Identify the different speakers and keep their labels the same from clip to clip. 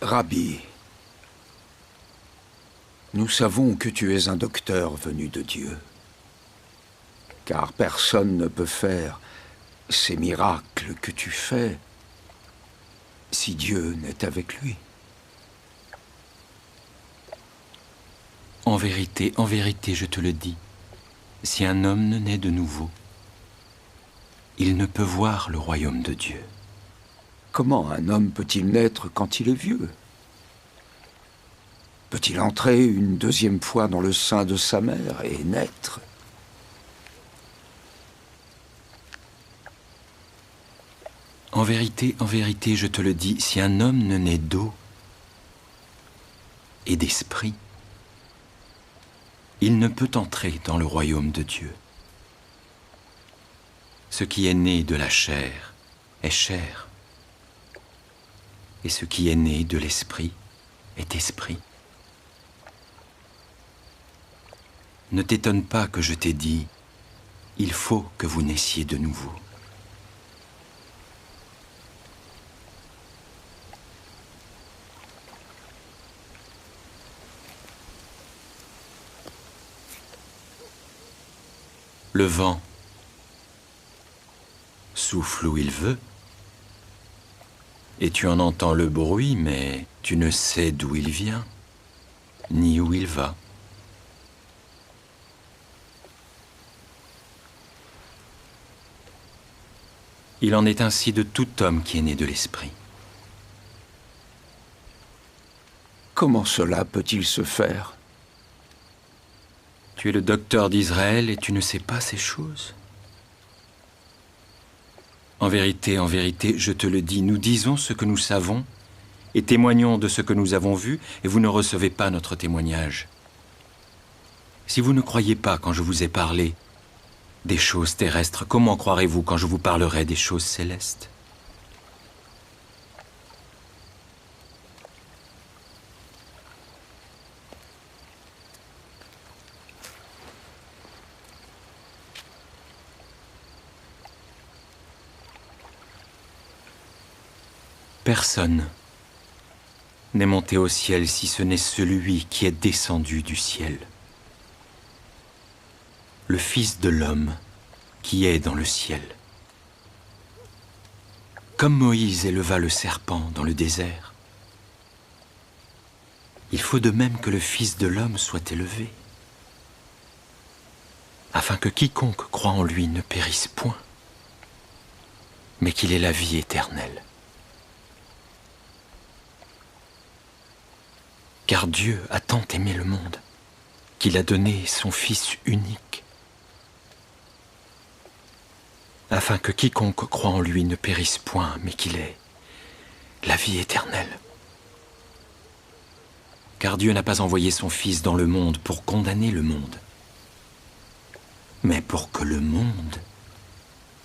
Speaker 1: Rabbi, nous savons que tu es un docteur venu de Dieu, car personne ne peut faire ces miracles que tu fais si Dieu n'est avec lui.
Speaker 2: En vérité, je te le dis, si un homme ne naît de nouveau, il ne peut voir le royaume de Dieu.
Speaker 1: Comment un homme peut-il naître quand il est vieux? Peut-il entrer une deuxième fois dans le sein de sa mère et naître?
Speaker 2: En vérité, je te le dis, si un homme ne naît d'eau et d'esprit, il ne peut entrer dans le royaume de Dieu. Ce qui est né de la chair est chair, et ce qui est né de l'esprit est esprit. Ne t'étonne pas que je t'ai dit, il faut que vous naissiez de nouveau. Le vent souffle où il veut, et tu en entends le bruit, mais tu ne sais d'où il vient, ni où il va. Il en est ainsi de tout homme qui est né de l'esprit.
Speaker 1: Comment cela peut-il se faire?
Speaker 2: Tu es le docteur d'Israël et tu ne sais pas ces choses? En vérité, je te le dis, nous disons ce que nous savons et témoignons de ce que nous avons vu, et vous ne recevez pas notre témoignage. Si vous ne croyez pas quand je vous ai parlé des choses terrestres, comment croirez-vous quand je vous parlerai des choses célestes? Personne n'est monté au ciel si ce n'est celui qui est descendu du ciel, le Fils de l'homme qui est dans le ciel. Comme Moïse éleva le serpent dans le désert, il faut de même que le Fils de l'homme soit élevé, afin que quiconque croit en lui ne périsse point, mais qu'il ait la vie éternelle. Car Dieu a tant aimé le monde qu'il a donné son Fils unique, afin que quiconque croit en lui ne périsse point, mais qu'il ait la vie éternelle. Car Dieu n'a pas envoyé son Fils dans le monde pour condamner le monde, mais pour que le monde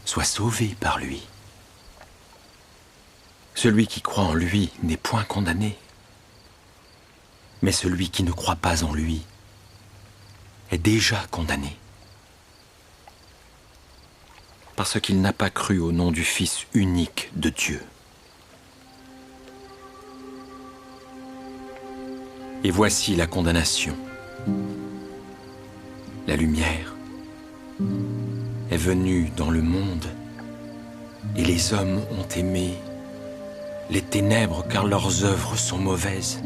Speaker 2: soit sauvé par lui. Celui qui croit en lui n'est point condamné, mais celui qui ne croit pas en lui est déjà condamné, parce qu'il n'a pas cru au nom du Fils unique de Dieu. Et voici la condamnation. La lumière est venue dans le monde, et les hommes ont aimé les ténèbres car leurs œuvres sont mauvaises.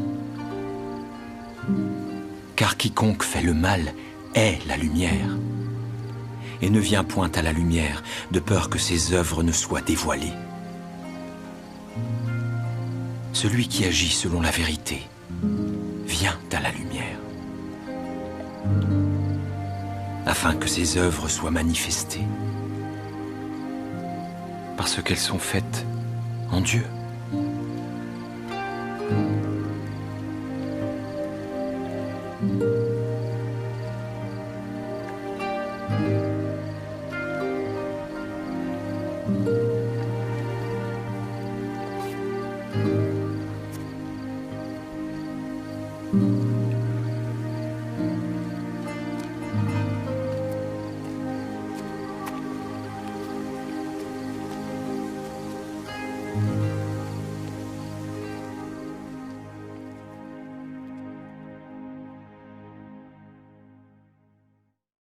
Speaker 2: Car quiconque fait le mal est la lumière, et ne vient point à la lumière, de peur que ses œuvres ne soient dévoilées. Celui qui agit selon la vérité vient à la lumière, afin que ses œuvres soient manifestées, parce qu'elles sont faites en Dieu.